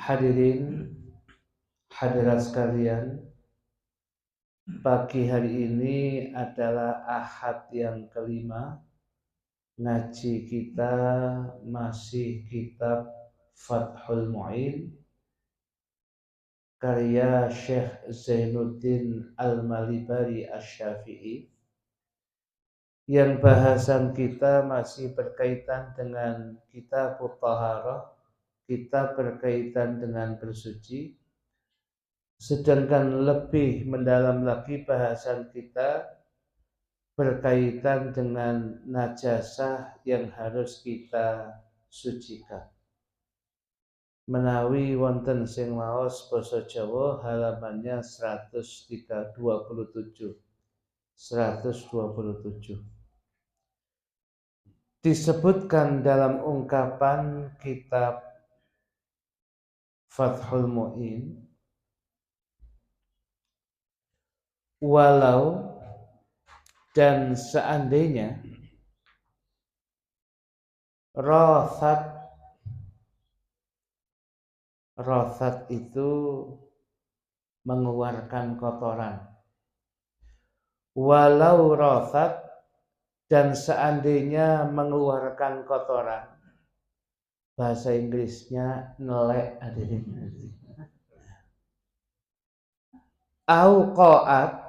Hadirin hadirat sekalian, pagi hari ini adalah Ahad yang kelima. Ngaji kita masih kitab Fathul Mu'in karya Syekh Zainuddin Al-Malibari Asy-Syafi'i, yang bahasan kita masih berkaitan dengan kitab Thaharah, kita berkaitan dengan bersuci. Sedangkan lebih mendalam lagi bahasan kita berkaitan dengan najasah yang harus kita sucikan. Menawi wonten sing maos basa Jawa halamannya 127. Disebutkan dalam ungkapan kitab Fathul Mu'in, walau dan seandainya rothat itu mengeluarkan kotoran. Walau rothat dan seandainya mengeluarkan kotoran, bahasa Inggrisnya nelek hadirin. Au qaat,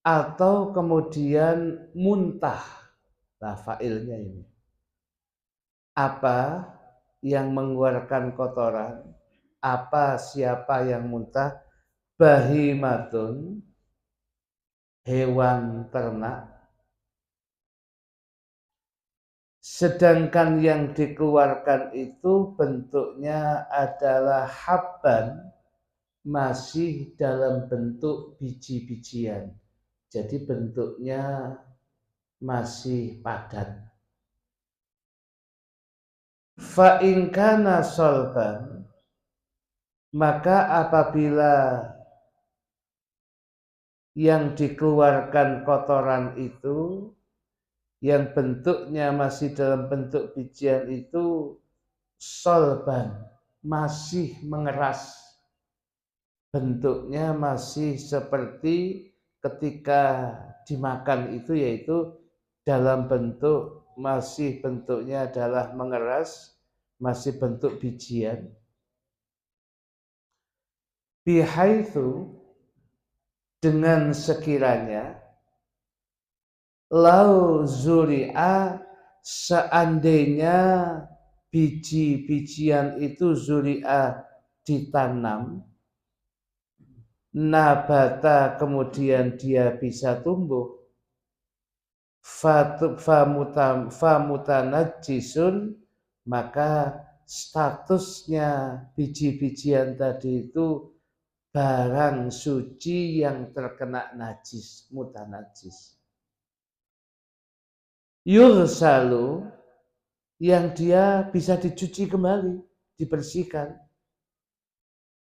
atau kemudian muntah. Nah, failnya ini. Apa yang mengeluarkan kotoran? Apa siapa yang muntah? Bahimatun, hewan ternak. Sedangkan yang dikeluarkan itu bentuknya adalah habban, masih dalam bentuk biji-bijian. Jadi bentuknya masih padat. Fa in kana solban, maka apabila yang dikeluarkan kotoran itu yang bentuknya masih dalam bentuk bijian itu solban, masih mengeras, bentuknya masih seperti ketika dimakan itu, yaitu dalam bentuk masih bentuknya adalah mengeras, masih bentuk bijian. Bihaitsu, dengan sekiranya lau zuri'a, seandainya biji-bijian itu zuri'a ditanam, nabata kemudian dia bisa tumbuh, famutanajisun, maka statusnya biji-bijian tadi itu barang suci yang terkena najis, mutanajis. Yursalu, yang dia bisa dicuci kembali, dibersihkan.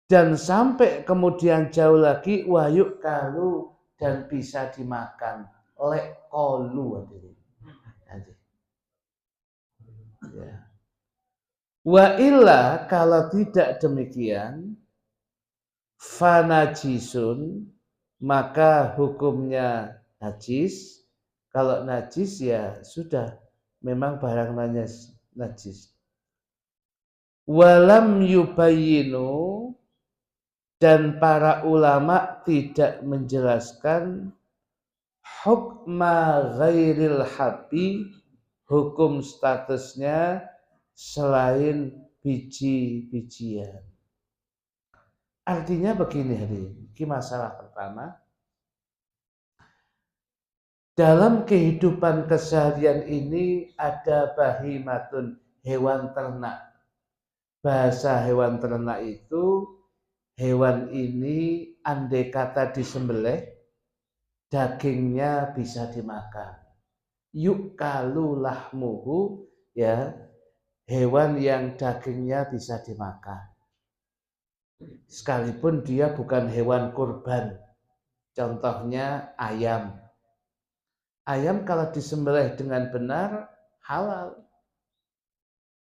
Dan sampai kemudian jauh lagi wayuk kalu, dan bisa dimakan oleh kolu. Ya. Wa illa, kalau tidak demikian, fanajisun, maka hukumnya najis. Kalau najis ya sudah, memang barang najis. Walam yubayyinu, dan para ulama tidak menjelaskan hukma ghairil habbi, hukum statusnya selain biji-bijian. Artinya begini hadirin, ini masalah pertama. Dalam kehidupan keseharian ini ada bahimatun, hewan ternak. Bahasa hewan ternak itu, hewan ini andai kata disembelih, dagingnya bisa dimakan. Yukalu lahmuhu, ya, hewan yang dagingnya bisa dimakan. Sekalipun dia bukan hewan kurban. Contohnya ayam. Ayam kalau disembelih dengan benar halal.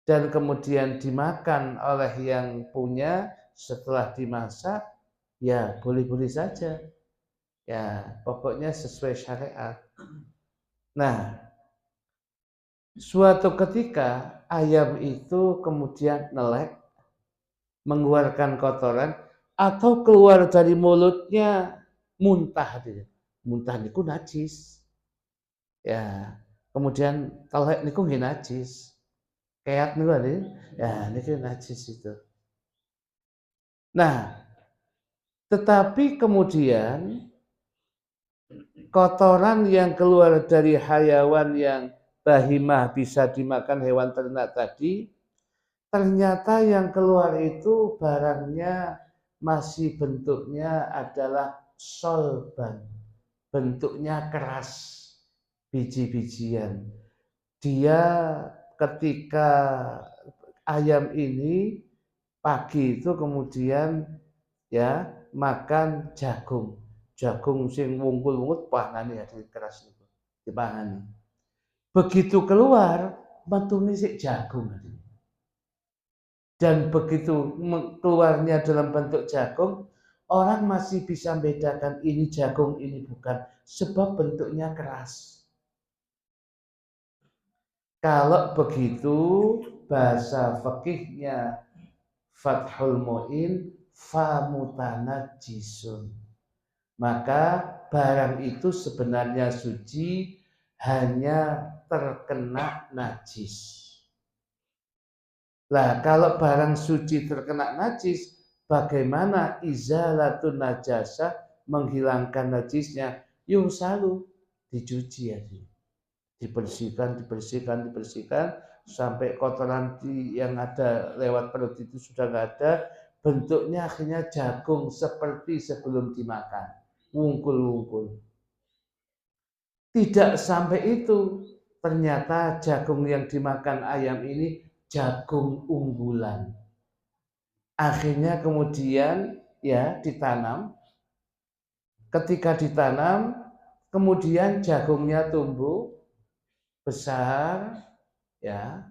dan kemudian dimakan oleh yang punya setelah dimasak, ya boleh-boleh saja. Ya, pokoknya sesuai syariat. Nah, suatu ketika ayam itu kemudian nelek, mengeluarkan kotoran, atau keluar dari mulutnya muntah. Muntah niku najis. Ya, kemudian telek niku nggih najis. Keat niku ya niku najis itu. Nah, tetapi kemudian kotoran yang keluar dari hayawan yang bahimah bisa dimakan hewan ternak tadi, ternyata yang keluar itu barangnya masih bentuknya adalah solban, bentuknya keras, biji-bijian. Dia ketika ayam ini pagi itu kemudian ya makan jagung, jagung sing wungkul-wungkul pangane ya keras itu dipangani. Begitu keluar metune sik jagung. Dan begitu keluarnya dalam bentuk jagung, orang masih bisa membedakan ini jagung, ini bukan, sebab bentuknya keras. Kalau begitu, bahasa fikihnya Fathul Mu'in, famutanajisun. Maka barang itu sebenarnya suci, hanya terkena najis. Lah kalau barang suci terkena najis, bagaimana izalatun najasa menghilangkan najisnya? Yusalu, dicuci ya, dibersihkan, dibersihkan, dibersihkan sampai kotoran yang ada lewat perut itu sudah nggak ada, bentuknya akhirnya jagung seperti sebelum dimakan, wungkul-wungkul. Tidak sampai itu, ternyata jagung yang dimakan ayam ini jagung unggulan. Akhirnya kemudian ya ditanam. Ketika ditanam, kemudian jagungnya tumbuh besar, ya.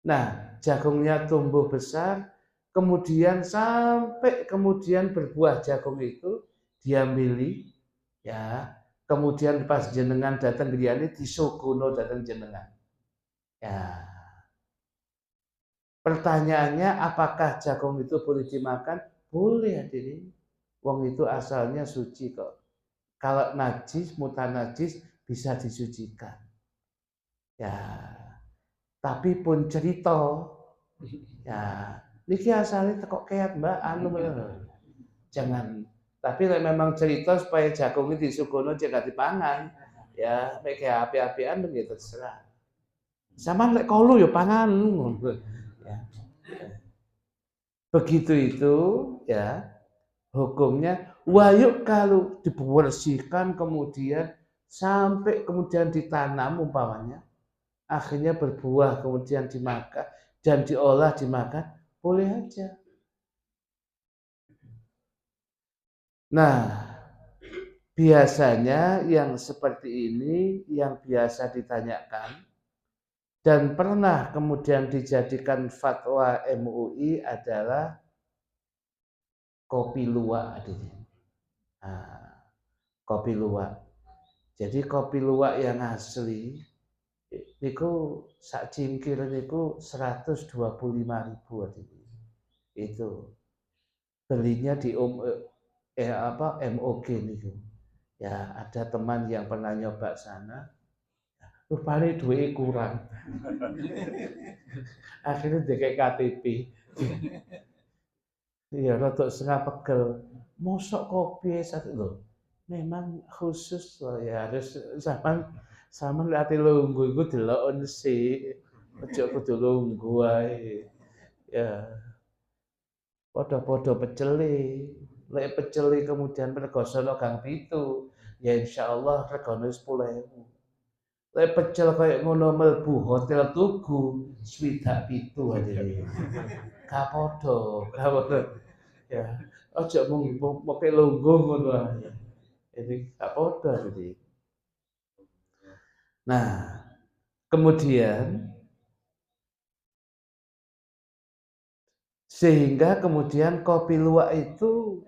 Nah, jagungnya tumbuh besar, kemudian sampai kemudian berbuah jagung itu diambili, ya. Kemudian pas jenengan datang griyane disuguno datang jenengan. Ya. Pertanyaannya, apakah jagung itu boleh dimakan? Boleh, hadirin. Wong itu asalnya suci kok. Kalau najis, mutanajis bisa disucikan. Ya, tapi pun cerita. Ya, niki asalnya tekok keat mbak, anu jangan. Tapi memang cerita supaya jagung itu disuguno jangan dipangan. Ya, kayak api-apian begitu terserah. Sama lek kolu ya pangan. Ya. Begitu itu ya hukumnya wayuk kalau dibersihkan kemudian sampai kemudian ditanam umpamanya akhirnya berbuah kemudian dimakan dan diolah dimakan boleh aja. Nah, biasanya yang seperti ini yang biasa ditanyakan dan pernah kemudian dijadikan fatwa MUI adalah kopi luwak. Nah, kopi luwak. Jadi kopi luwak yang asli niku sak cingkir niku 125.000 itu. Belinya di MOG niku. Ya, ada teman yang pernah nyoba sana. Rupanya duit kurang. Akhirnya dia kayak KTP. Iya, rada setengah pegel. Mosok kopi satu loh. Memang khusus loh ya, harus sama ati lungguh iku delokon sik. Aja kudu lungguh wae. Ya, padha-padha pecele. Lek pecele kemudian mergosono Gang Pitu, ya insyaallah regane 10.000. Lek pecel kaya ngono mlebu hotel Tugu, swidak pitu ae. Gak padha. Ya, aja mung pokoke lungguh ngono ae. Ini gak padha jadi. Nah, kemudian Sehingga kemudian kopi luwak itu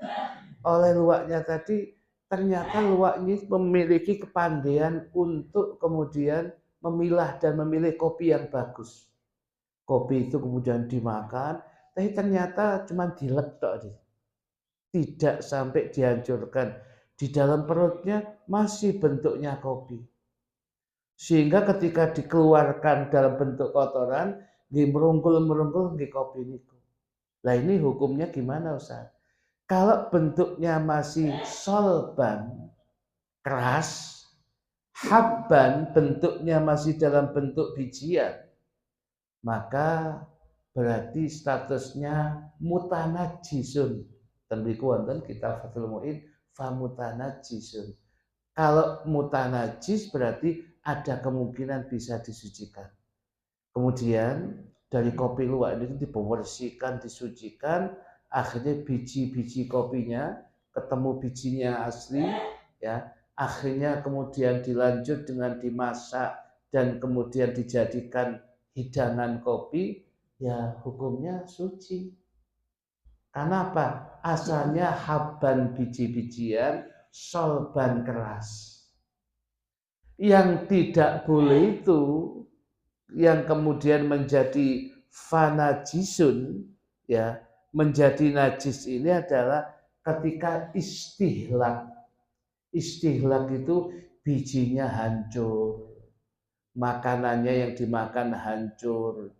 oleh luwaknya tadi ternyata luwaknya memiliki kepandaian untuk kemudian memilah dan memilih kopi yang bagus. Kopi itu kemudian dimakan, tapi ternyata cuma dilek tok, tidak sampai dihancurkan. Di dalam perutnya masih bentuknya kopi. Sehingga ketika dikeluarkan dalam bentuk kotoran, merungkul-merungkul di kopi niku. Nah ini hukumnya gimana Ustaz? Kalau bentuknya masih solban, keras, habban bentuknya masih dalam bentuk bijian, maka berarti statusnya mutanajisun. Tembiku wonten kitab Fathul Mu'in famutanajisun. Kalau mutanajis berarti ada kemungkinan bisa disucikan. Kemudian dari kopi luwak ini dibersihkan, disucikan, akhirnya biji-biji kopinya ketemu bijinya asli, ya. Akhirnya kemudian dilanjut dengan dimasak dan kemudian dijadikan hidangan kopi, ya hukumnya suci. Karena apa? Asalnya habban biji-bijian, solban keras. Yang tidak boleh itu yang kemudian menjadi fanajisun, ya, menjadi najis ini adalah ketika istihlak. Istihlak itu bijinya hancur, makanannya yang dimakan hancur,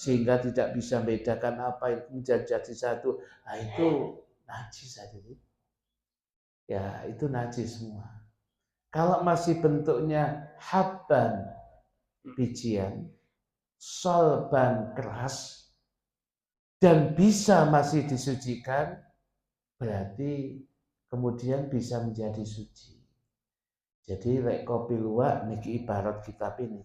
sehingga tidak bisa membedakan apa yang menjadi satu. Nah itu najis saja. Ya itu najis semua. Kalau masih bentuknya habban, bijian, solban keras, dan bisa masih disucikan, berarti kemudian bisa menjadi suci. Jadi lek kopi luwak niki ibarat kitab ini.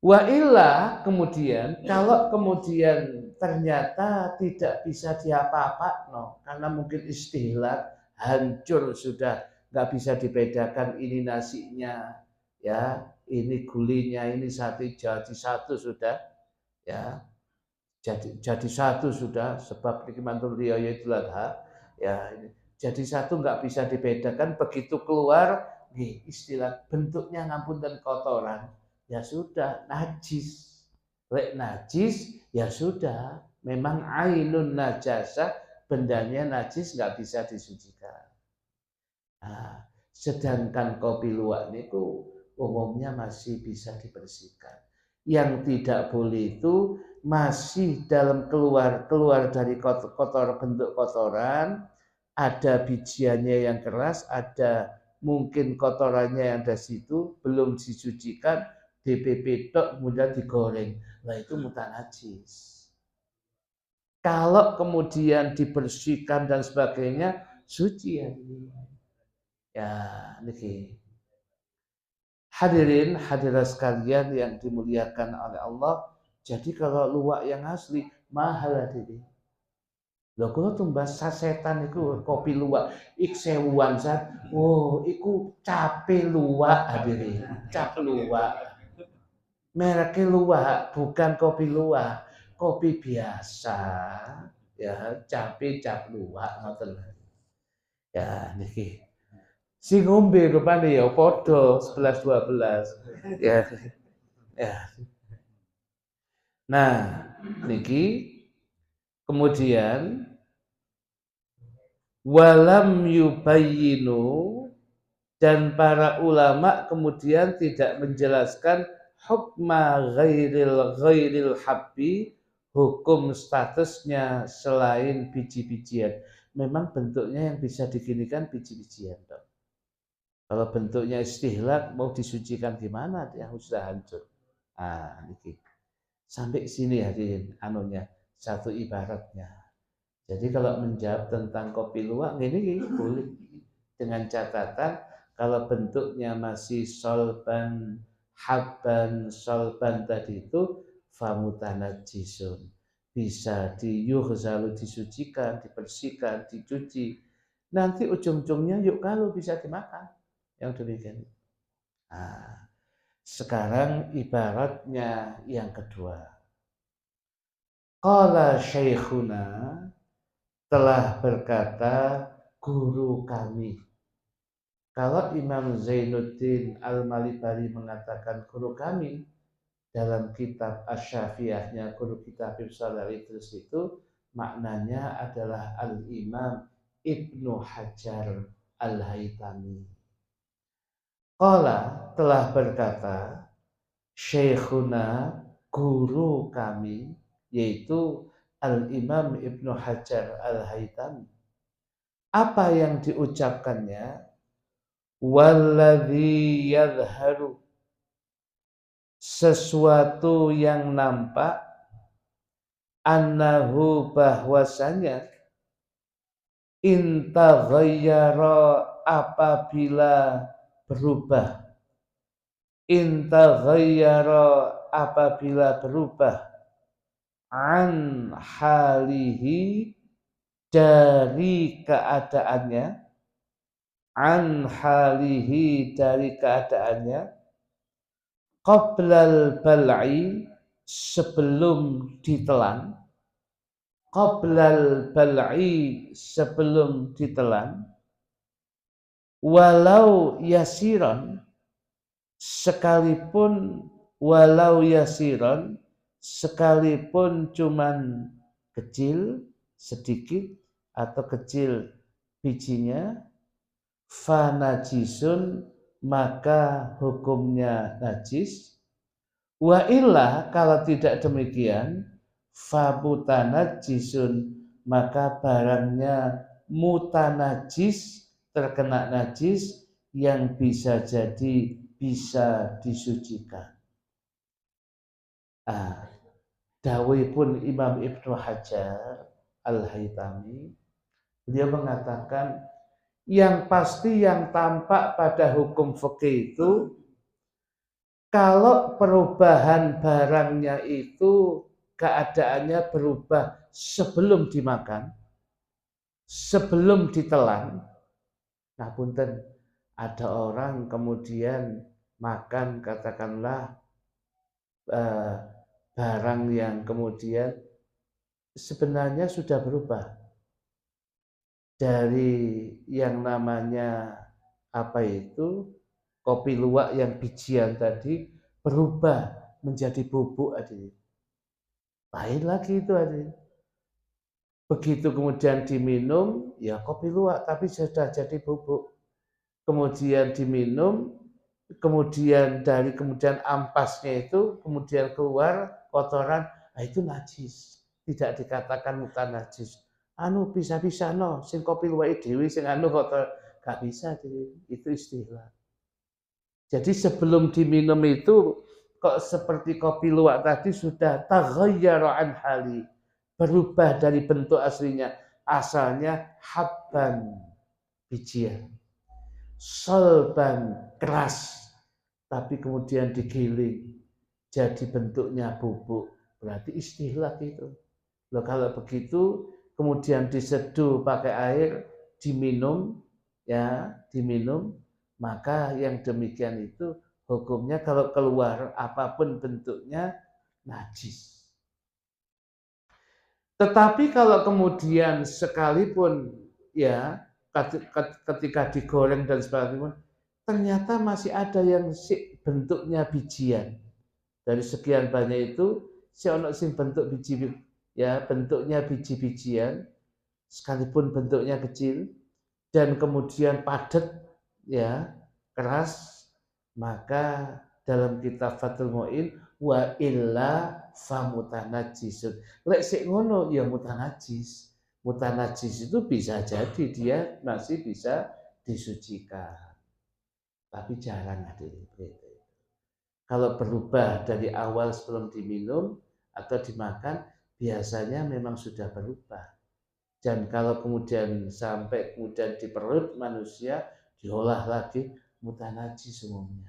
Wa illa kemudian kalau kemudian ternyata tidak bisa diapa-apa no, karena mungkin istihlak hancur sudah nggak bisa dibedakan ini nasinya ya ini gulinya ini satu jadi satu sudah ya jadi satu sudah sebab nikmatul riya itulah ya ini jadi satu nggak bisa dibedakan begitu keluar nih istilah bentuknya ngampun dan kotoran ya sudah najis. Lek najis ya sudah memang ainun najasa bendanya najis nggak bisa disucikan. Nah, sedangkan kopi luwak niku umumnya masih bisa dibersihkan. Yang tidak boleh itu masih dalam keluar dari kotor bentuk kotoran, ada bijiannya yang keras, ada mungkin kotorannya yang ada situ belum disucikan, DPP tok kemudian digoreng. Nah itu mutanajis. Kalau kemudian dibersihkan dan sebagainya suci ya. Ya, niki. Hadirin hadirat sekalian yang dimuliakan oleh Allah. Jadi kalau luwak yang asli mahal hadirin. Lho kula tumbas sasetan iku kopi luwak ik sewuan sat. Oh, iku cape luwak hadirin. Cap luwak. Mereknya luwak, bukan kopi luwak. Kopi biasa. Ya, cape cap luwak ngoten. Ya, niki. Si ngombe rupane ya padha 11-12. Ya. Ya. Nah, niki kemudian walam yubayyinu dan para ulama kemudian tidak menjelaskan hukma ghairil habbi hukum statusnya selain biji-bijian. Memang bentuknya yang bisa diginikan biji-bijian. Kalau bentuknya istihlak mau disucikan gimana dia sudah hancur. Ah, niki. Sampai sini hadirin anunya satu ibaratnya. Jadi kalau menjawab tentang kopi luwak ini boleh dengan catatan kalau bentuknya masih solban, habban, solban tadi itu famutanajisun. Bisa diyuhzalu disucikan, dibersihkan, dicuci. Nanti ujung-ujungnya yuk kalau bisa dimakan. Yang demikian. Nah, sekarang ibaratnya yang kedua. Qala syekhuna, telah berkata guru kami. Kalau Imam Zainuddin Al-Malibari mengatakan guru kami dalam kitab Asy-Syafi'iyahnya, guru kita Habib Shalih Al-Idris itu maknanya adalah Al-Imam Ibnu Hajar Al-Haytami. Qala, telah berkata syekhuna, guru kami, yaitu Al-Imam Ibnu Hajar Al-Haytami. Apa yang diucapkannya? Walladzi yadhharu, sesuatu yang nampak, annahu, bahwasanya, intaghayyara, apabila berubah, intaghayyara, apabila berubah, an halihi, dari keadaannya, an halihi, dari keadaannya, qoblal bal'i, sebelum ditelan, qoblal bal'i, sebelum ditelan, walau yasiron, sekalipun, walau yasiron, sekalipun cuman kecil, sedikit atau kecil bijinya, fanajisun, maka hukumnya najis. Wa illa, kalau tidak demikian, fabutanajisun, maka barangnya mutanajis, terkena najis, yang bisa jadi bisa disucikan. Dawuhipun Imam Ibnu Hajar Al-Haytami, beliau mengatakan yang pasti yang tampak pada hukum fikih itu, kalau perubahan barangnya itu keadaannya berubah sebelum dimakan, sebelum ditelan. Nah, punten, ada orang kemudian makan katakanlah barang yang kemudian sebenarnya sudah berubah dari yang namanya apa itu kopi luwak yang bijian tadi, berubah menjadi bubuk adik. Lain lagi itu adik. Begitu kemudian diminum, ya kopi luwak tapi sudah jadi bubuk. Kemudian diminum, kemudian dari kemudian ampasnya itu kemudian keluar kotoran, nah itu najis. Tidak dikatakan mutan najis. Anu bisa-bisa no, sing kopi luwak dewi sing anu kotor, gak bisa, itu istilah. Jadi sebelum diminum itu kok seperti kopi luwak tadi sudah taghayyara an hali, berubah dari bentuk aslinya. Asalnya habban, bijian, solban, keras, tapi kemudian digiling jadi bentuknya bubuk, berarti istilah itu. Loh, kalau begitu kemudian diseduh pakai air, diminum, ya diminum, maka yang demikian itu hukumnya kalau keluar apapun bentuknya najis. Tetapi kalau kemudian sekalipun ya ketika digoreng dan sebagainya, ternyata masih ada yang bentuknya bijian. Dari sekian banyak itu, si ono sing bentuk biji, ya bentuknya biji-bijian, sekalipun bentuknya kecil dan kemudian padat, ya keras, maka dalam kitab Fathul Mu'in, wa illa famutanajisun. Lek sik ngono ya mutanajis. Mutanajis itu bisa jadi dia masih bisa disucikan. Tapi jarang ada itu. Kalau berubah dari awal sebelum diminum atau dimakan, biasanya memang sudah berubah. Dan kalau kemudian sampai kemudian di perut manusia, diolah lagi, mutanajis umumnya.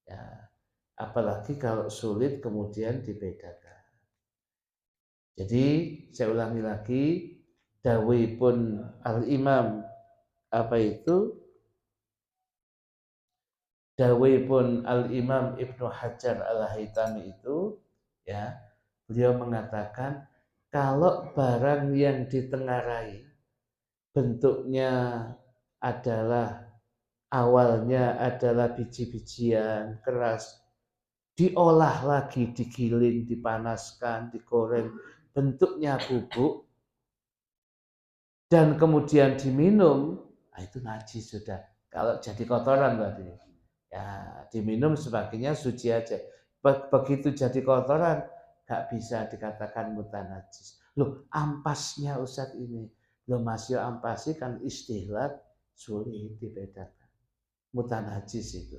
Ya, apalagi kalau sulit kemudian dibedakan. Jadi saya ulangi lagi, dawuhipun Al-Imam apa itu? Dawuhipun Al-Imam Ibnu Hajar Al-Haytami itu, ya, beliau mengatakan Kalau barang yang ditengarai bentuknya adalah awalnya adalah biji-bijian keras, diolah lagi, digiling, dipanaskan, digoreng, bentuknya bubuk, dan kemudian diminum, nah itu najis sudah. Kalau jadi kotoran berarti, ya diminum sebagainya suci aja. Begitu jadi kotoran, nggak bisa dikatakan mutanajis. Loh, ampasnya Ustadz ini, loh masih ampasi kan istilah sulit dibedakan. Mutanajis itu.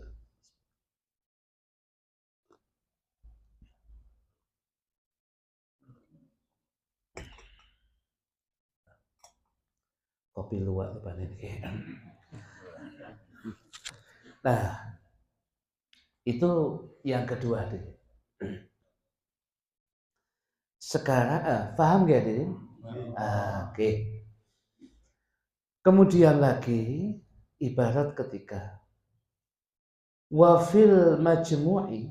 Kopi luwak depan ini. Nah, itu yang kedua deh. Sekarang paham gak ini? Oke. Kemudian lagi ibarat ketika wafil majmu'i,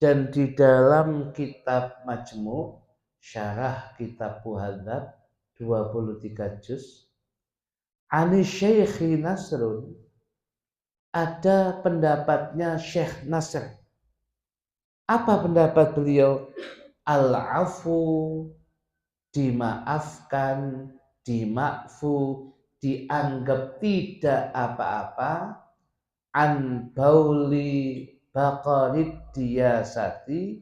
dan di dalam kitab Majmu' syarah kitab Muhadzab 23 juz, ani Syekhi Nasrun, ada pendapatnya Syekh Nasr. Apa pendapat beliau? Al-afu, dimaafkan, dimakfu, dianggap tidak apa-apa, an bauli baqarid diyasati,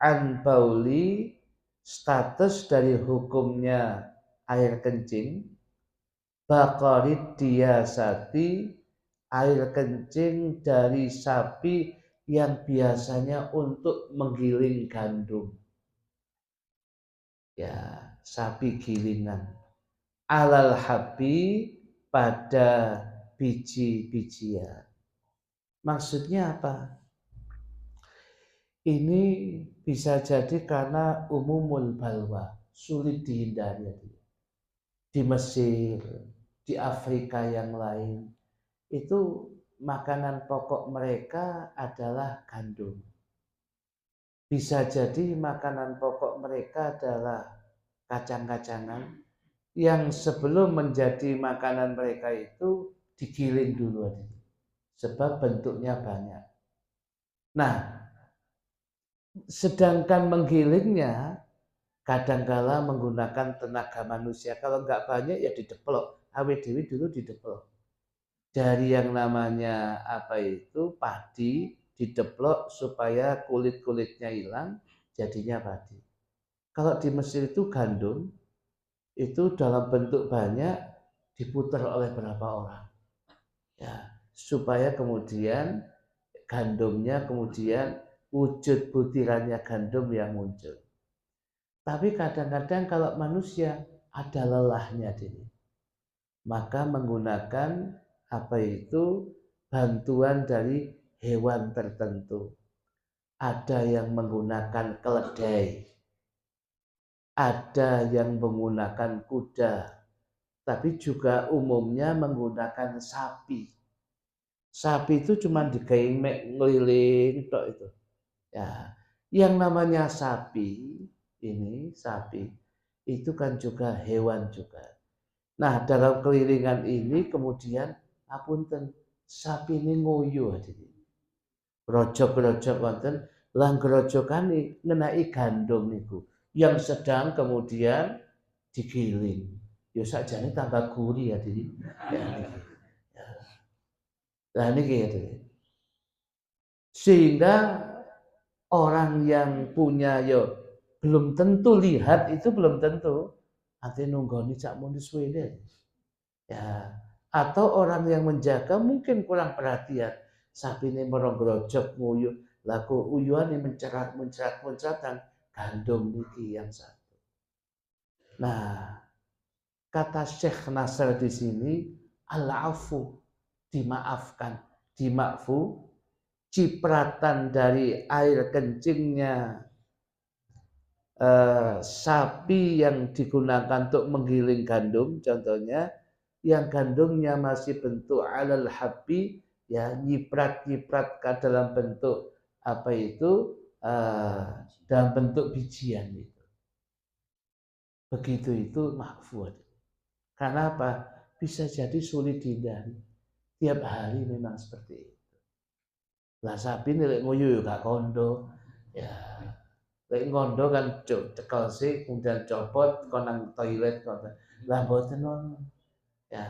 an bauli status dari hukumnya air kencing, baqarid diyasati air kencing dari sapi yang biasanya untuk menggiling gandum. Ya, sapi gilingan. Alal habi, pada biji-bijian. Maksudnya apa? Ini bisa jadi karena umumul balwa, sulit dihindari. Di Mesir, di Afrika yang lain, itu makanan pokok mereka adalah gandum. Bisa jadi makanan pokok mereka adalah kacang-kacangan yang sebelum menjadi makanan mereka itu digiling dulu, sebab bentuknya banyak. Nah, sedangkan menggilingnya kadangkala menggunakan tenaga manusia. Kalau nggak banyak ya dideplok. Awet dewi dulu dideplok. Dari yang namanya apa itu padi dideplok supaya kulit-kulitnya hilang, jadinya padi. Kalau di Mesir itu gandum itu dalam bentuk banyak diputar oleh berapa orang, ya supaya kemudian gandumnya kemudian wujud butirannya gandum yang muncul. Tapi kadang-kadang kalau manusia ada lelahnya diri, maka menggunakan apa itu bantuan dari hewan tertentu. Ada yang menggunakan keledai, ada yang menggunakan kuda, tapi juga umumnya menggunakan sapi. Sapi itu cuma digaing ngeliling tok itu. Ya, yang namanya sapi ini sapi itu kan juga hewan juga. Nah, dalam kelilingan ini kemudian apunten sapi ini nguyu hadirin. Grojok-grojok wonten lan grojokane ngenai gandum niku yang sedang kemudian digiling. Ya sakjane tambah gurih hadirin. Ya niki. Nah niki ya. Sehingga orang yang punya yo belum tentu lihat itu belum tentu nanti nunggoni cak muni suwene. Ya, atau orang yang menjaga mungkin kurang perhatian. Sapi ini merongrojok nguyuh, laku uyuan ini mencerat gandum niki yang satu. Nah, kata Syekh Nasr di sini al-afu, dimaafkan, dimakfu, cipratan dari air kencingnya sapi yang digunakan untuk menggiling gandum, contohnya yang gandumnya masih bentuk alal habbi, ya nyiprat-nyiprat ke dalam bentuk apa itu dalam bentuk bijian itu. begitu itu mahfud. Karena apa? Bisa jadi sulit dihindari. Tiap hari memang seperti itu. Lah sapi nek nguyu gak kondo. Ya, lek ngondo kan cekel sih kemudian copot konang toilet kono. Lah mboten ngono. Ya,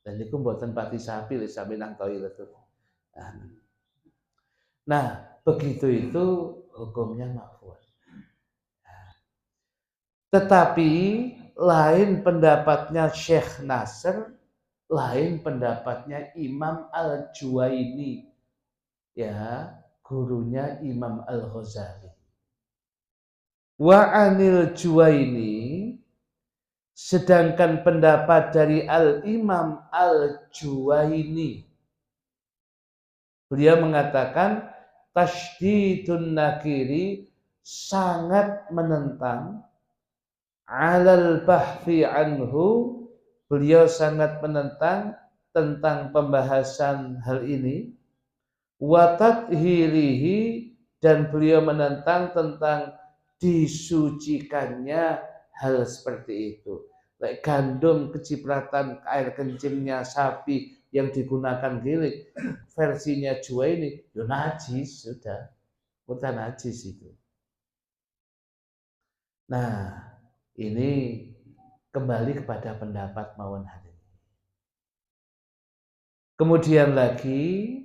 dan itu mboten pati sapi lek sampe nang toilet itu. Nah, begitu itu hukumnya mahfud. Tetapi lain pendapatnya Syekh Nasr, lain pendapatnya Imam Al-Juwaini, ya, gurunya Imam Al-Ghazali. Wa anil Juwaini, sedangkan pendapat dari Al-Imam Al-Juwaini, beliau mengatakan tasydidun nakiri, sangat menentang alal bahfi anhu, beliau sangat menentang tentang pembahasan hal ini, wa tathhirihi, dan beliau menentang tentang disucikannya hal seperti itu. Like gandum kecipratan air kencingnya sapi yang digunakan gilik, versinya Juwaini, ya najis sudah, bukan najis itu. Nah, ini kembali kepada pendapat mawon hadis. Kemudian lagi,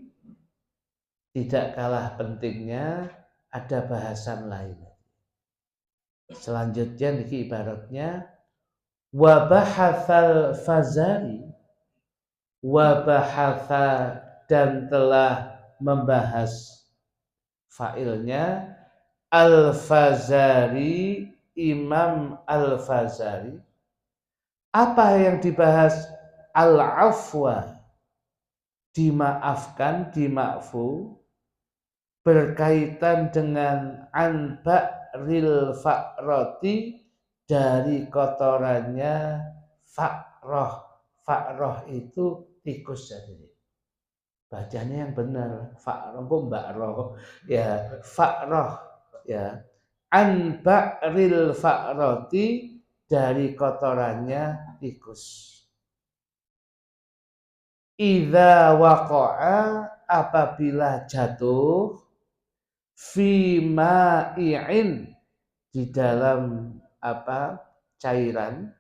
tidak kalah pentingnya ada bahasan lain. Selanjutnya niki ibaratnya wa bahatsal Fazari, wa bahatsa, dan telah membahas, fa'ilnya Al-Fazari, Imam Al-Fazari. Apa yang dibahas? Al-afwa, dimaafkan, dimakfu, berkaitan dengan anba'ril fa'roti, dari kotorannya fa'roh. Fa'roh itu tikus jadi. Bacanya yang benar, fa'roh kok mba'roh, ya fa'roh, ya anba'ril fa'roti, dari kotorannya tikus. Idza waqa'a, apabila jatuh, fi ma'i'in, di dalam apa? Cairan,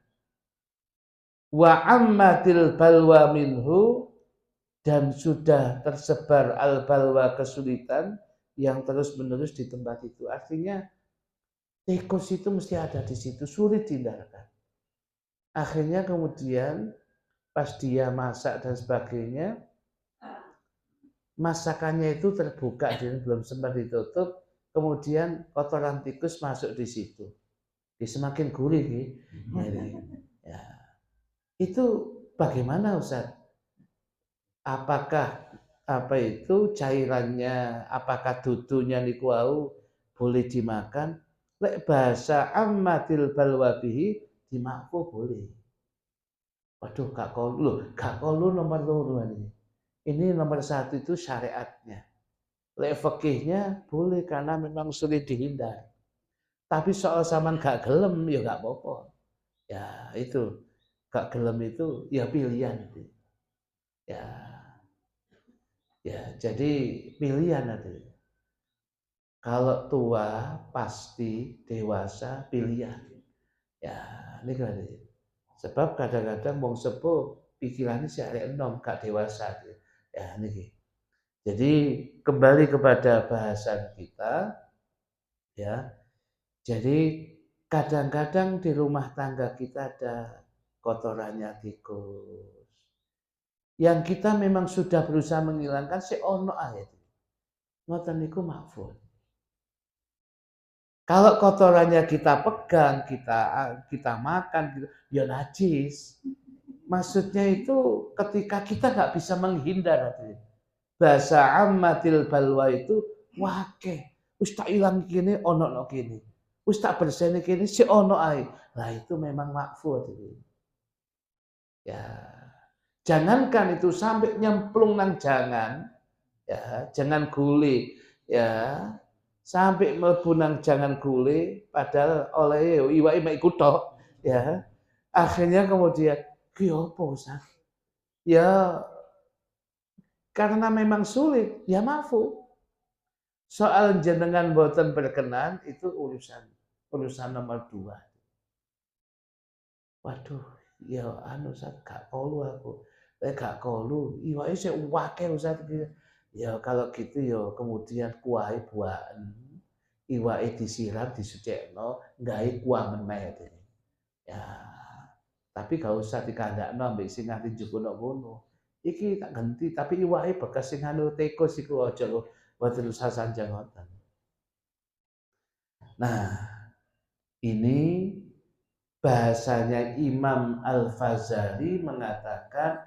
wa ammatil balwa minhu, dan sudah tersebar al-balwa, kesulitan yang terus-menerus di tempat itu. Artinya tikus itu mesti ada di situ, sulit dihindarkan. Akhirnya kemudian pas dia masak dan sebagainya, masakannya itu terbuka, dia belum sempat ditutup, kemudian kotoran tikus masuk di situ. Dia semakin gurih, ya. Itu bagaimana Ustaz? Apakah apa itu cairannya, apakah dudunya niku wau boleh dimakan? Lek bahasa ammatil balwa bihi, dimakfu boleh. Waduh, gak kolu nomor loro ini. Ini nomor satu itu syariatnya. Lek fikihnya boleh karena memang sulit dihindar. Tapi soal zaman gak gelem ya gak apa-apa. Ya itu, gak gelem itu ya pilihan itu. Ya, ya jadi pilihan nanti. Kalau tua pasti, dewasa pilihan. Ya, ini kan. Sebab kadang-kadang wong sepuh pikirannya si arek enom gak dewasa. Ya, ini. Jadi kembali kepada bahasan kita, ya. Jadi kadang-kadang di rumah tangga kita ada kotorannya tikus. Yang kita memang sudah berusaha menghilangkan, si ono ayat. Ngoten niku mahfud. Kalau kotorannya kita pegang, kita makan, ya najis. Maksudnya itu ketika kita nggak bisa menghindar. Bahasa ammatil balwa itu wake. Wis tak ilang kene ono kene. Wis tak bersihne kene si ono ae. Lah itu memang makfur. Ya. Jangankan itu sampai nyemplung nang jangan, ya, jangan guli, ya. sampai mlebu nang jangan gule padahal oleh iwake mek iku tok ya. Akhirnya kemudian ki opo Ustaz? Ya karena memang sulit, ya maafu. Soal jenengan boten berkenan itu urusan nomor 2. Waduh, ya anu Ustaz gak kolu aku. Gak kolu, iwake sik akeh Ustaz. Ya kalau gitu ya kemudian kuwahe buahen. Iwake disiram disucikno, nggawe kuah meneh. Ya, tapi gak usah dikandakno ambek sing nganti njukono ngono. Iki tak ganti, tapi iwake bekas sing anu tikus iku aja mboten usah sanjang ngoten. Nah, ini bahasanya Imam Al-Fazari mengatakan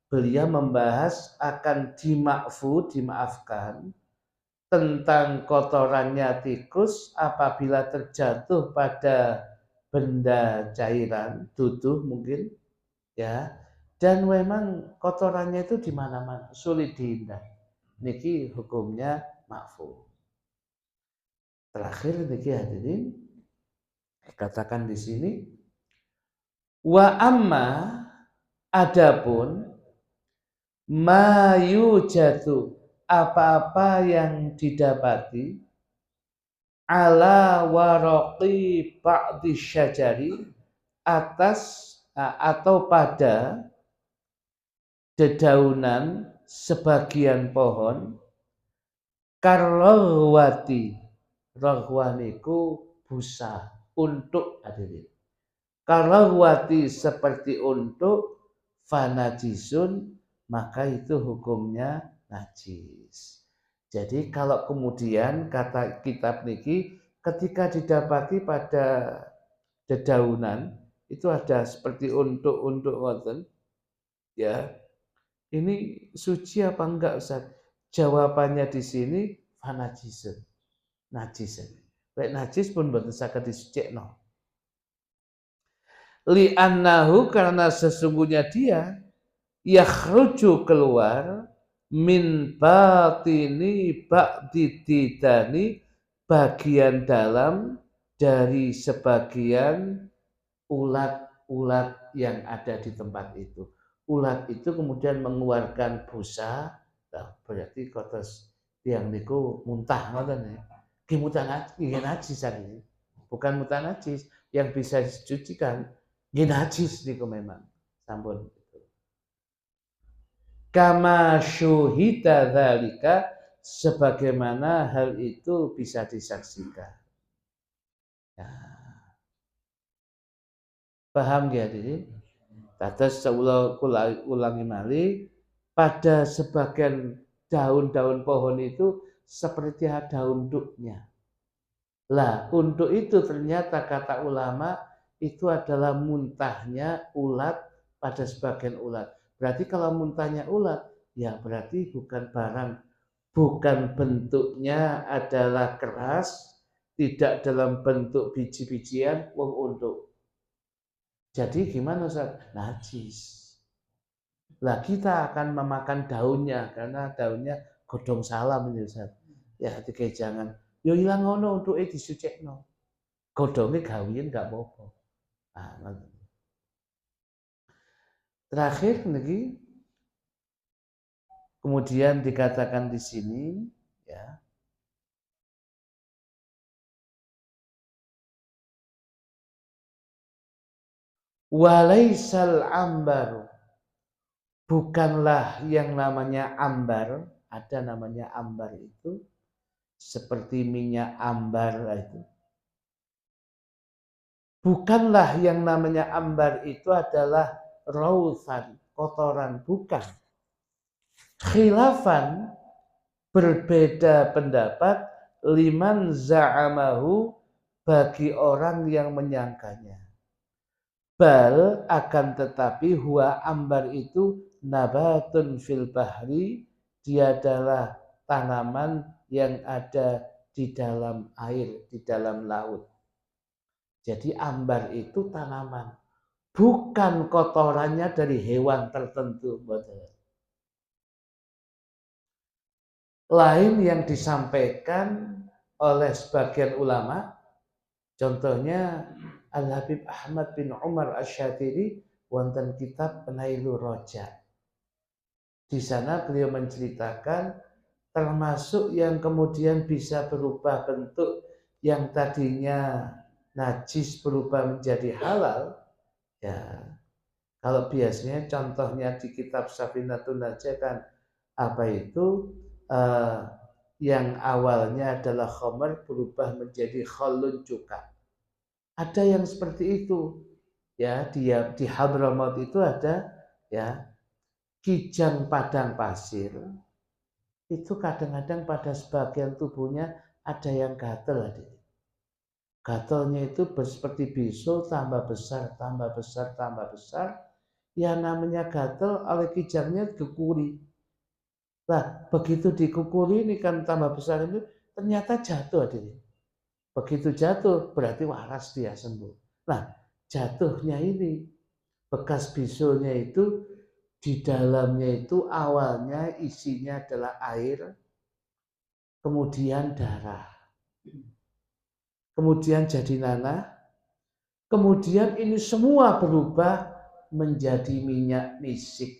beliau membahas akan dimaafkan tentang kotorannya tikus apabila terjatuh pada benda cairan, duduh mungkin ya. Dan memang kotorannya itu di mana-mana, sulit dihindari. Niki hukumnya maafu. Terakhir niki hadirin katakan di sini wa amma adapun mayujatu apa-apa yang didapati ala waraqi ba'di syajari atas atau pada dedaunan sebagian pohon karrawati rahwan niku busa untuk hadirin karrawati seperti untuk fanajisun maka itu hukumnya najis. Jadi kalau kemudian kata kitab niki ketika didapati pada dedaunan itu ada seperti untuk ngoten ya. Ini suci apa enggak Ustaz? Jawabannya di sini fanajisun. Najis. Lek najis pun mboten saged disucikno. Li annahu karena sesungguhnya dia yakhruju keluar min batini ba'di didani bagian dalam dari sebagian ulat-ulat yang ada di tempat itu. Ulat itu kemudian mengeluarkan busa, berarti kotos tiang niku muntah ngoten ya. Ki muntah najis ini. Bukan muntah najis yang bisa dicucikan. Nggih najis niku memang. Sampun. Kama syuhida dzalika sebagaimana hal itu bisa disaksikan. Ya. Paham nggih hadirin? Dados ulangi malih pada sebagian daun-daun pohon itu seperti ada unduknya. Lah, untuk itu ternyata kata ulama itu adalah muntahnya ulat pada sebagian ulat. Berarti kalau muntahnya ulat, ya berarti bukan bentuknya adalah keras, tidak dalam bentuk biji-bijian, wong untuk. Jadi gimana Ustaz? Najis. Lah kita akan memakan daunnya karena daunnya godong salam ini Ustaz. Ya tiga jangan. Yo ilang ngono untuk disucikno. Godonge gawian gak apa-apa. Nah, terakhir niki kemudian dikatakan di sini ya. Walaisal ambaru bukanlah yang namanya ambar, ada namanya ambar itu seperti minyak ambar itu. Bukanlah yang namanya ambar itu adalah rausan, kotoran, bukan. Khilafan berbeda pendapat liman za'amahu bagi orang yang menyangkanya. Bal akan tetapi huwa ambar itu nabatun fil bahri, dia adalah tanaman yang ada di dalam air, di dalam laut. Jadi ambar itu tanaman, bukan kotorannya dari hewan tertentu. Lain yang disampaikan oleh sebagian ulama. Contohnya Al-Habib Ahmad bin Umar Asy-Syatiri wonten kitab Nailur Raja. Di sana beliau menceritakan termasuk yang kemudian bisa berubah bentuk yang tadinya najis berubah menjadi halal. Ya, kalau biasanya contohnya di kitab Safinatun Najah kan apa itu yang awalnya adalah khamar berubah menjadi khalun cuka. Ada yang seperti itu. Ya, di Hadramaut itu ada ya kijang padang pasir. Itu kadang-kadang pada sebagian tubuhnya ada yang gatal. Gatalnya itu seperti bisul tambah besar, tambah besar, tambah besar. Ya namanya gatal oleh kijangnya dikukuri. Nah, begitu dikukuri ini kan tambah besar itu ternyata jatuh hadirin. Begitu jatuh berarti waras dia sembuh. Nah, jatuhnya ini bekas bisulnya itu di dalamnya itu awalnya isinya adalah air, kemudian darah, kemudian jadi nanah, kemudian ini semua berubah menjadi minyak misik.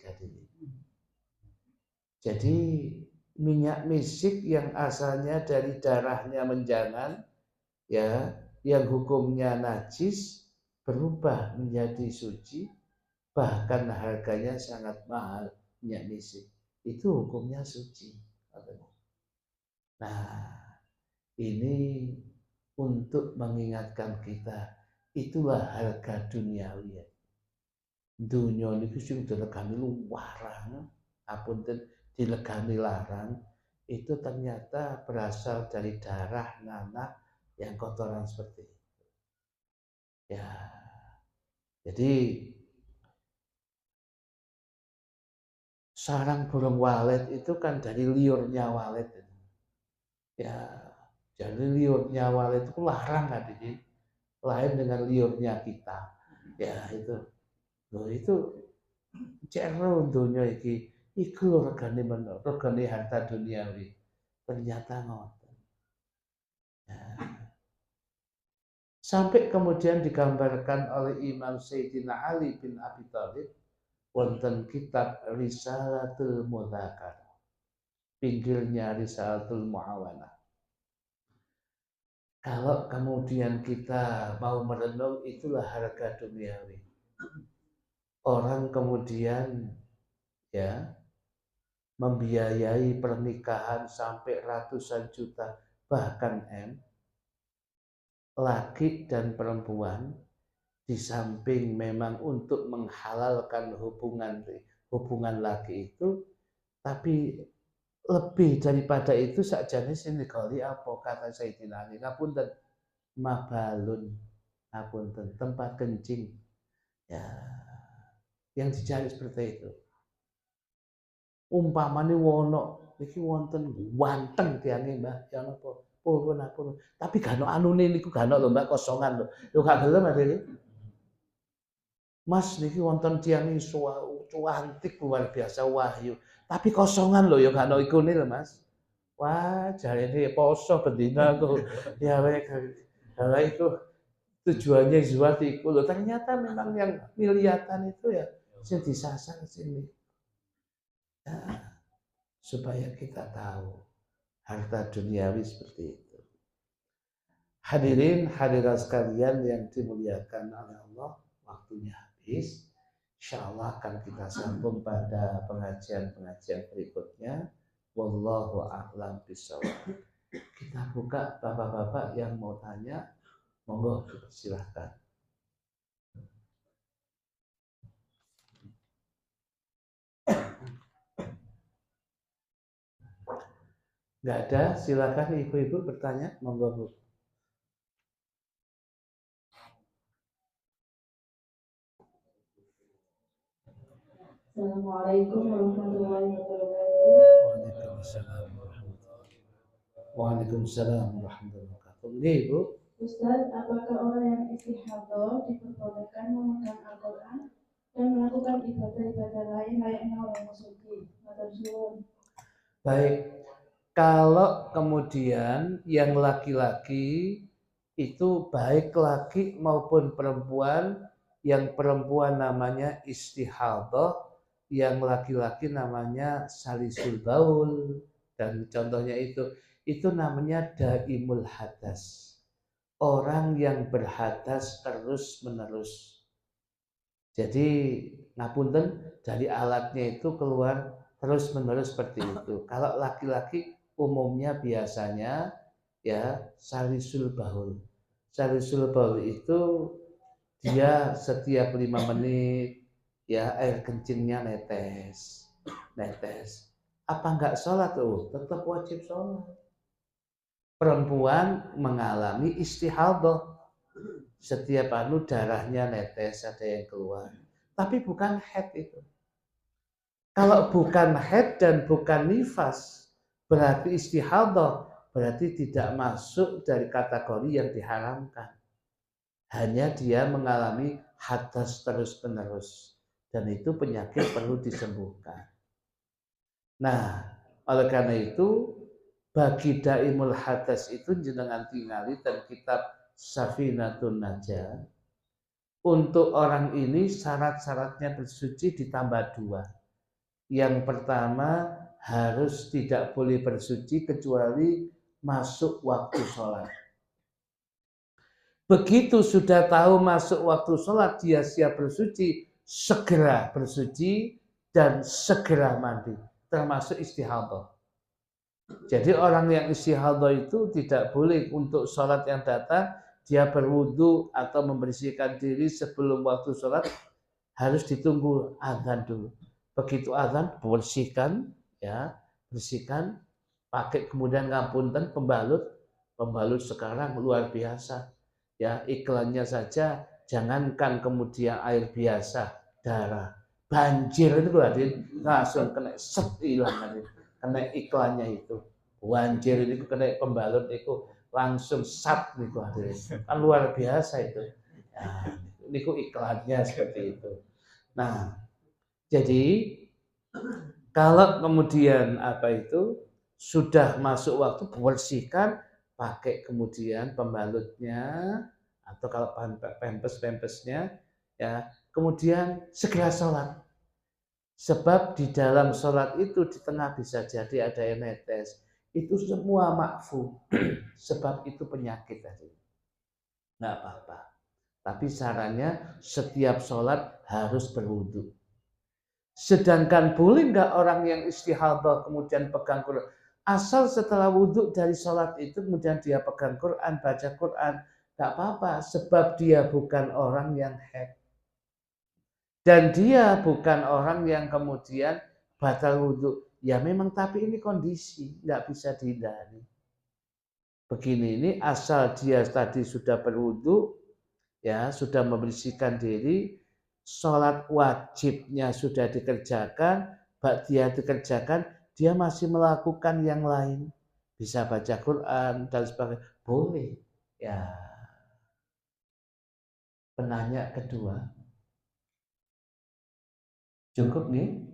Jadi minyak misik yang asalnya dari darahnya menjangan, ya, yang hukumnya najis berubah menjadi suci, bahkan harganya sangat mahal minyak misik. Itu hukumnya suci. Nah, ini untuk mengingatkan kita, itulah harga duniawi. Dunia niku sing dilegani larang, apunten dilegani larang, itu ternyata berasal dari darah nanah yang kotoran seperti itu. Ya, jadi sarang burung walet itu kan dari liurnya walet. Ya, jadi liurnya walet itu larang kan ini, lain dengan liurnya kita. Ya itu, loh itu cero dunia iki, iku regane menor, regane harta duniawi. Ternyata ngoten. Ya. Sampai kemudian digambarkan oleh Imam Sayyidina Ali bin Abi Thalib wonten kitab Risalatul Mudzakar. Pinggirnya Risalatul Muawanah. Kalau kemudian kita mau merenung, itulah harga duniawi. Orang kemudian ya membiayai pernikahan sampai ratusan juta, bahkan laki dan perempuan, di samping memang untuk menghalalkan hubungan laki itu, tapi lebih daripada itu sakjane sing negari apa kata Sayyidina Ali ngapunten mabalun, ngapunten tempat kencing, ya yang dicari seperti itu. Umpamane wono iki wonten wanteng tiange Mbah ya napa purun. Tapi gak ono anune niku gak ono lho Mbak, kosongan lho. Lho gak gelem adene. Mas niki wonten tiange cuantik luar biasa wahyu. Tapi kosongan lho ya gak ono ikune lho Mas. Wah, jarene poso bendina kok. Ya wek itu tujuannya zuat iku lho. Ternyata memang yang miliatan itu ya sing disasar sini. Ya, supaya kita tahu harta duniawi seperti itu. Hadirin hadirat sekalian yang dimuliakan oleh Allah, waktunya habis. Insyaallah akan kita sambung pada pengajian-pengajian berikutnya. Wallahu a'lam bishawab. Kita buka bapak-bapak yang mau tanya, monggo silahkan. Nggak ada, silakan ibu-ibu bertanya, monggo Bu. Assalamualaikum warahmatullahi wabarakatuh. Waalaikumsalam warahmatullahi wabarakatuh. Nggih, Bu. Ustaz, apakah orang yang istihadah diperbolehkan memegang Al-Quran dan melakukan ibadah-ibadah lain layaknya orang yang suci? Matur suwun. Baik, Kalau kemudian yang laki-laki itu baik laki maupun perempuan, yang perempuan namanya istihadhah, yang laki-laki namanya salisul baul, dan contohnya itu namanya daimul hadas. Orang yang berhadas terus-menerus. Jadi ngapunten, dari alatnya itu keluar terus-menerus seperti itu. Kalau laki-laki umumnya biasanya ya salisul baul. Salisul baul itu dia setiap 5 menit ya air kencingnya netes. Netes. Apa enggak sholat? Oh, tetap wajib sholat. Perempuan mengalami istihadhah. Setiap darahnya netes, ada yang keluar. Tapi bukan haid itu. Kalau bukan haid dan bukan nifas, berarti istihadhah, berarti tidak masuk dari kategori yang diharamkan. Hanya dia mengalami hadas terus-menerus. Dan itu penyakit perlu disembuhkan. Nah, oleh karena itu, bagi daimul hadas itu jenengan tingali dan kitab Safinatun Najah. Untuk orang ini syarat-syaratnya bersuci ditambah 2. Yang pertama, harus tidak boleh bersuci kecuali masuk waktu sholat. Begitu sudah tahu masuk waktu sholat, dia siap bersuci, segera bersuci dan segera mandi, termasuk istihadhah. Jadi orang yang istihadhah itu tidak boleh untuk sholat yang datang, dia berwudu atau membersihkan diri sebelum waktu sholat, harus ditunggu azan dulu. Begitu azan, bersihkan, ya, bersihkan, pakai kemudian ngapunten pembalut sekarang luar biasa. Ya, iklannya saja, jangankan kemudian air biasa, darah, banjir itu hadirin, langsung kena set hilang, kena iklannya itu. Banjir itu kena pembalut itu langsung sat niku hadirin. Kan luar biasa itu. Ya, niku iklannya seperti itu. Nah, jadi kalau kemudian sudah masuk waktu, bersihkan, pakai kemudian pembalutnya atau kalau pempes-pempesnya, ya, kemudian segera sholat. Sebab di dalam sholat itu di tengah bisa jadi ada yang netes. Itu semua makfu. Sebab itu penyakit tadi. Nggak apa-apa. Tapi sarannya setiap sholat harus berwudu. Sedangkan boleh nggak orang yang istihadhah kemudian pegang Quran? Asal setelah wudhu dari sholat itu kemudian dia pegang Quran, baca Quran, nggak apa-apa. Sebab dia bukan orang yang haid. Dan dia bukan orang yang kemudian batal wudhu. Ya memang tapi ini kondisi, nggak bisa dihindari. Begini ini asal dia tadi sudah berwudhu, ya sudah membersihkan diri, sholat wajibnya sudah dikerjakan, ba'diyah dikerjakan, dia masih melakukan yang lain, bisa baca Quran dan sebagainya, boleh. Ya, penanya kedua, cukup nih.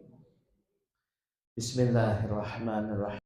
Bismillahirrahmanirrahim.